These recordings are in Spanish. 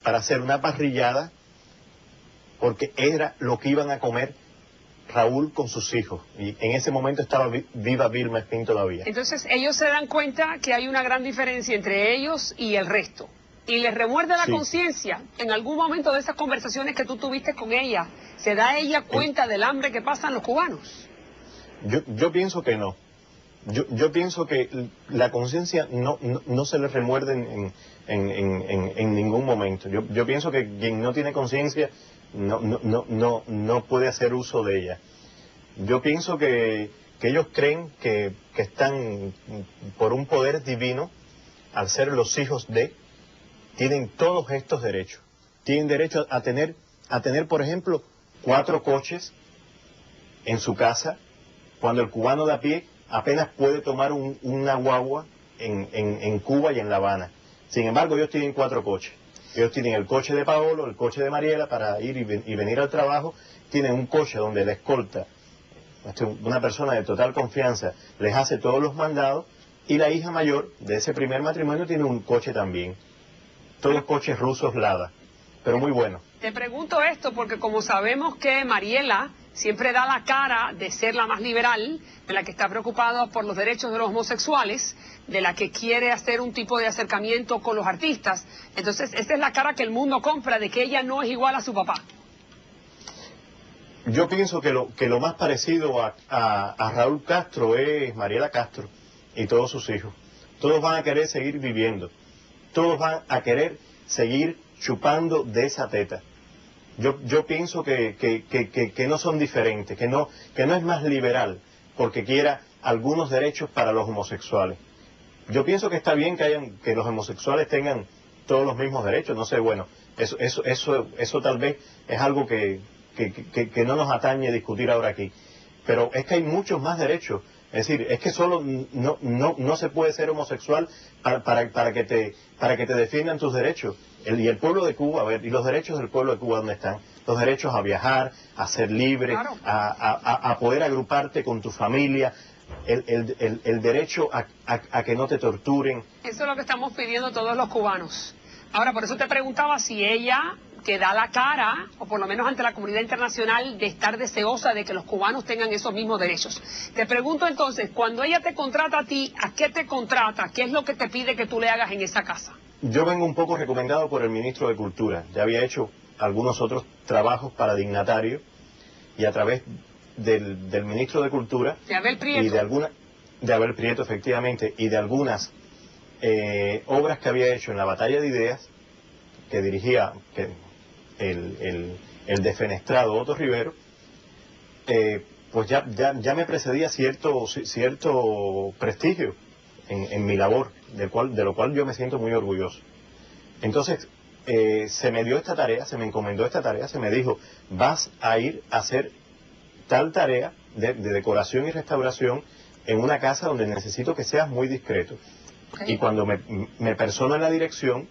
para hacer una parrillada, porque era lo que iban a comer Raúl con sus hijos. Y en ese momento estaba viva Vilma Espín todavía. Entonces ellos se dan cuenta que hay una gran diferencia entre ellos y el resto. Y les remuerde la conciencia. En algún momento de esas conversaciones que tú tuviste con ella, ¿se da ella cuenta del hambre que pasan los cubanos? Yo pienso que no. Yo pienso que la conciencia no se le remuerde en ningún momento. Yo pienso que quien no tiene conciencia no puede hacer uso de ella. Yo pienso que ellos creen que están por un poder divino, al ser los hijos de, tienen todos estos derechos. Tienen derecho a tener, por ejemplo, 4 coches en su casa, cuando el cubano de a pie apenas puede tomar una guagua en Cuba y en La Habana. Sin embargo, ellos tienen 4 coches. Ellos tienen el coche de Paolo, el coche de Mariela para ir y venir al trabajo. Tienen un coche donde la escolta, una persona de total confianza, les hace todos los mandados. Y la hija mayor de ese primer matrimonio tiene un coche también. Todos coches rusos Lada, pero muy buenos. Te pregunto esto porque como sabemos que Mariela siempre da la cara de ser la más liberal, de la que está preocupada por los derechos de los homosexuales, de la que quiere hacer un tipo de acercamiento con los artistas. Entonces, esta es la cara que el mundo compra de que ella no es igual a su papá. Yo pienso que lo más parecido a Raúl Castro es Mariela Castro y todos sus hijos. Todos van a querer seguir viviendo. Todos van a querer seguir chupando de esa teta. Yo pienso que no son diferentes, que no es más liberal porque quiera algunos derechos para los homosexuales. Yo pienso que está bien que los homosexuales tengan todos los mismos derechos, no sé, bueno, eso tal vez es algo que no nos atañe discutir ahora aquí. Pero es que hay muchos más derechos. Es decir, es que solo no se puede ser homosexual para que te defiendan tus derechos. Y el pueblo de Cuba, a ver, y los derechos del pueblo de Cuba, ¿dónde están? Los derechos a viajar, a ser libre, claro, a poder agruparte con tu familia, el derecho a que no te torturen. Eso es lo que estamos pidiendo todos los cubanos. Ahora, por eso te preguntaba si ella, que da la cara, o por lo menos ante la comunidad internacional, de estar deseosa de que los cubanos tengan esos mismos derechos. Te pregunto entonces, cuando ella te contrata a ti, ¿a qué te contrata? ¿Qué es lo que te pide que tú le hagas en esa casa? Yo vengo un poco recomendado por el ministro de Cultura. Ya había hecho algunos otros trabajos para dignatarios y a través del ministro de Cultura de Abel Prieto, y de Abel Prieto, efectivamente, y de algunas obras que había hecho en la Batalla de Ideas que dirigía el defenestrado Otto Rivero, pues ya me precedía cierto prestigio en mi labor, de lo cual yo me siento muy orgulloso. Entonces, se me dio esta tarea, se me encomendó esta tarea, se me dijo, vas a ir a hacer tal tarea de decoración y restauración en una casa donde necesito que seas muy discreto. Okay. Y cuando me persono en la dirección,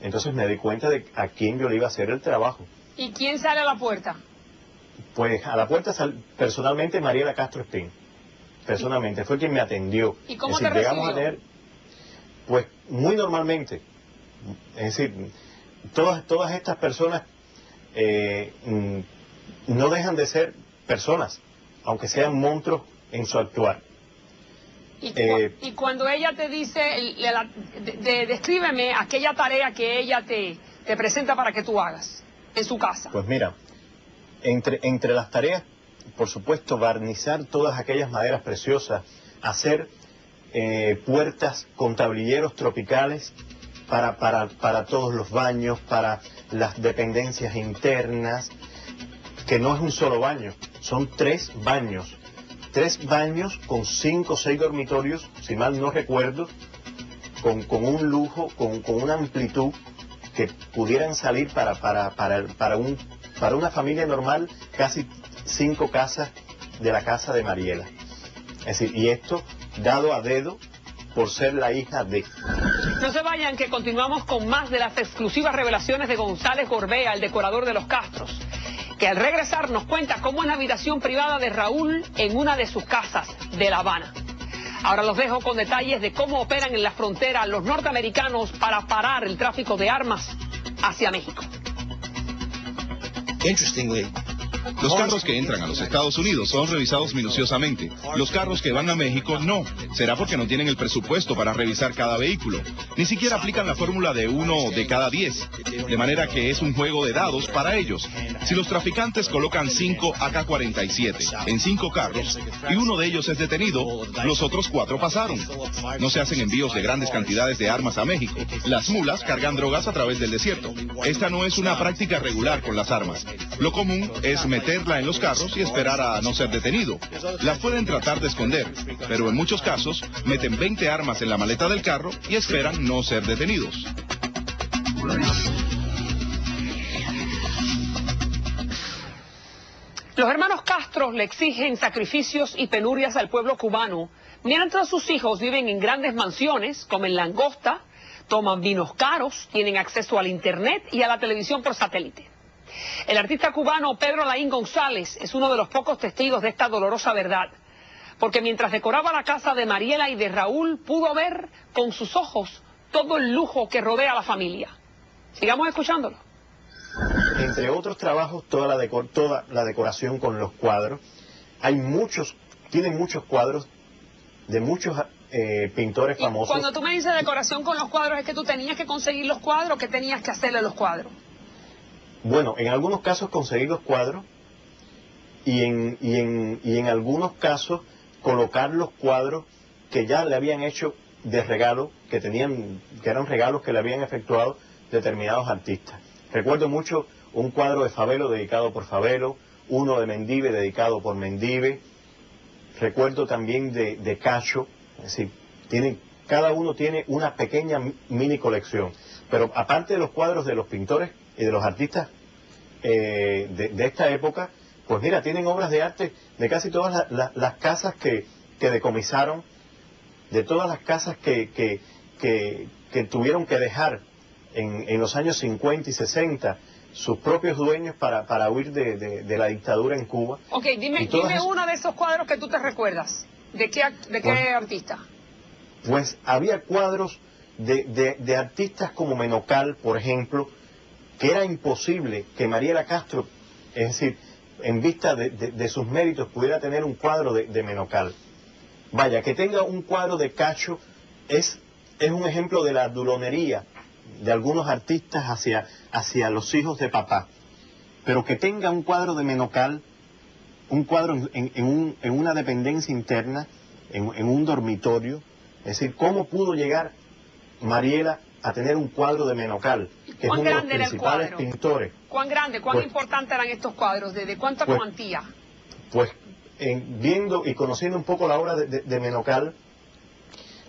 entonces me di cuenta de a quién yo le iba a hacer el trabajo. ¿Y quién sale a la puerta? Pues a la puerta personalmente Mariela Castro Espín. Personalmente, fue quien me atendió. ¿Y cómo te recibió? Llegamos a tener, pues muy normalmente. Es decir, todas estas personas no dejan de ser personas, aunque sean monstruos en su actuar. Y cuando ella te dice, descríbeme aquella tarea que ella te presenta para que tú hagas en su casa. Pues mira, entre las tareas, por supuesto, barnizar todas aquellas maderas preciosas, hacer puertas con tablilleros tropicales para todos los baños, para las dependencias internas, que no es un solo baño, son 3 baños. 3 baños con 5 o 6 dormitorios, si mal no recuerdo, con un lujo, con una amplitud que pudieran salir para una familia normal, casi 5 casas de la casa de Mariela. Es decir, y esto dado a dedo por ser la hija de... No se vayan, que continuamos con más de las exclusivas revelaciones de González Gorbea, el decorador de los Castros, que al regresar nos cuenta cómo es la habitación privada de Raúl en una de sus casas de La Habana. Ahora los dejo con detalles de cómo operan en la frontera los norteamericanos para parar el tráfico de armas hacia México. Los carros que entran a los Estados Unidos son revisados minuciosamente. Los carros que van a México no. Será porque no tienen el presupuesto para revisar cada vehículo. Ni siquiera aplican la fórmula de 1 de cada 10. De manera que es un juego de dados para ellos. Si los traficantes colocan 5 AK-47 en 5 carros y uno de ellos es detenido, los otros 4 pasaron. No se hacen envíos de grandes cantidades de armas a México. Las mulas cargan drogas a través del desierto. Esta no es una práctica regular con las armas. Lo común es meterla en los carros y esperar a no ser detenido. Las pueden tratar de esconder, pero en muchos casos meten 20 armas en la maleta del carro y esperan no ser detenidos. Los hermanos Castro le exigen sacrificios y penurias al pueblo cubano, mientras sus hijos viven en grandes mansiones, comen langosta, toman vinos caros, tienen acceso al internet y a la televisión por satélite. El artista cubano Pedro Laín González es uno de los pocos testigos de esta dolorosa verdad, porque mientras decoraba la casa de Mariela y de Raúl, pudo ver con sus ojos todo el lujo que rodea a la familia. Sigamos escuchándolo. Entre otros trabajos, toda la decoración con los cuadros. Tienen muchos cuadros de muchos pintores famosos. Cuando tú me dices decoración con los cuadros, ¿es que tú tenías que conseguir los cuadros? ¿Qué tenías que hacerle a los cuadros? Bueno, en algunos casos conseguir los cuadros y en algunos casos colocar los cuadros que ya le habían hecho de regalo, que eran regalos que le habían efectuado determinados artistas. Recuerdo mucho un cuadro de Fabelo dedicado por Fabelo, uno de Mendive dedicado por Mendive. Recuerdo también de Cacho, es decir, cada uno tiene una pequeña mini colección. Pero aparte de los cuadros de los pintores y de los artistas de esta época, pues mira, tienen obras de arte de casi todas las casas que decomisaron, de todas las casas que tuvieron que dejar en los años 50 y 60 sus propios dueños para huir de la dictadura en Cuba. Ok, dime uno de esos cuadros que tú te recuerdas. ¿De qué artista? Pues había cuadros de artistas como Menocal, por ejemplo, que era imposible que Mariela Castro, es decir, en vista de sus méritos, pudiera tener un cuadro de Menocal. Vaya, que tenga un cuadro de Cacho es un ejemplo de la dulonería de algunos artistas hacia los hijos de papá. Pero que tenga un cuadro de Menocal, un cuadro en una dependencia interna, en un dormitorio, es decir, ¿cómo pudo llegar Mariela a tener un cuadro de Menocal, que es uno de los principales pintores? ¿Cuán grande, cuán importante eran estos cuadros? ¿De cuánta cuantía? Pues viendo y conociendo un poco la obra de Menocal,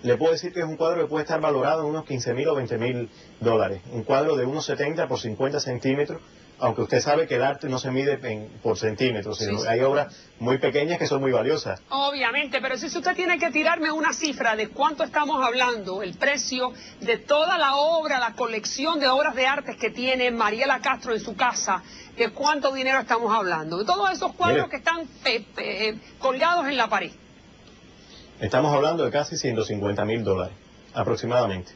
le puedo decir que es un cuadro que puede estar valorado en unos 15.000 o 20.000 dólares. Un cuadro de unos 70 por 50 centímetros, aunque usted sabe que el arte no se mide por centímetros, sino hay obras muy pequeñas que son muy valiosas. Obviamente, pero si usted tiene que tirarme una cifra de cuánto estamos hablando, el precio de toda la obra, la colección de obras de arte que tiene Mariela Castro en su casa, ¿de cuánto dinero estamos hablando? De todos esos cuadros que están colgados en la pared. Estamos hablando de casi 150.000 dólares, aproximadamente.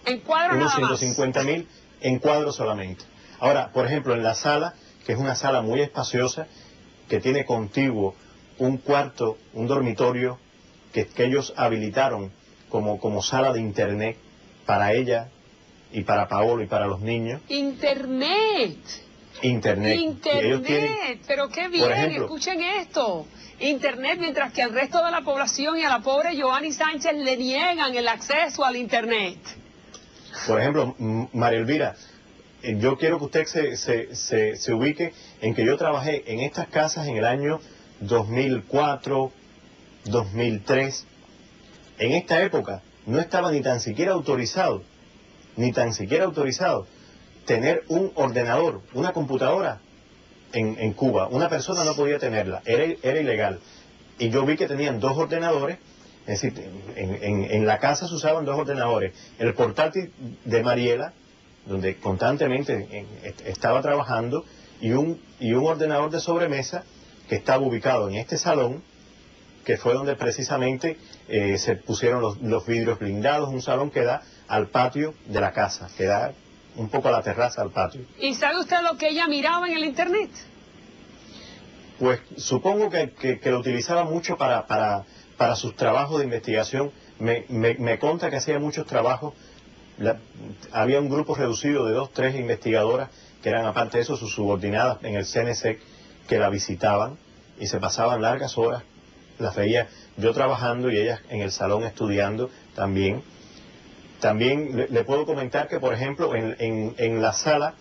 ¿En cuadros unos nada más? 150.000 en cuadros solamente. Ahora, por ejemplo, en la sala, que es una sala muy espaciosa, que tiene contiguo un cuarto, un dormitorio, que ellos habilitaron como sala de internet para ella y para Paolo y para los niños. ¡Internet! Internet. Pero qué bien, escuchen esto. Internet, mientras que al resto de la población y a la pobre Joanny Sánchez le niegan el acceso al Internet. Por ejemplo, María Elvira, yo quiero que usted se ubique en que yo trabajé en estas casas en el año 2004, 2003. En esta época no estaba ni tan siquiera autorizado tener un ordenador, una computadora en Cuba. Una persona no podía tenerla, era ilegal. Y yo vi que tenían 2 ordenadores, es decir, en la casa se usaban 2 ordenadores. El portátil de Mariela, donde constantemente estaba trabajando, y un ordenador de sobremesa que estaba ubicado en este salón, que fue donde precisamente se pusieron los vidrios blindados, un salón que da al patio de la casa, que da un poco a la terraza, al patio. ¿Y sabe usted lo que ella miraba en el internet? Pues supongo que lo utilizaba mucho para sus trabajos de investigación. Me conta que hacía muchos trabajos. Había un grupo reducido de 2, 3 investigadoras que eran, aparte de eso, sus subordinadas en el CNC, que la visitaban y se pasaban largas horas. Las veía yo trabajando y ellas en el salón estudiando también. También le puedo comentar que, por ejemplo, en la sala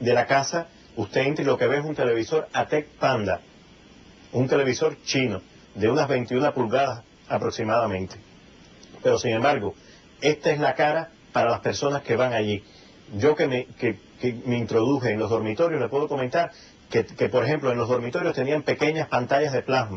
de la casa, usted entra y lo que ve es un televisor ATEC Panda, un televisor chino de unas 21 pulgadas aproximadamente. Pero sin embargo, esta es la cara para las personas que van allí. Yo que me introduje en los dormitorios, le puedo comentar que, por ejemplo, en los dormitorios tenían pequeñas pantallas de plasma.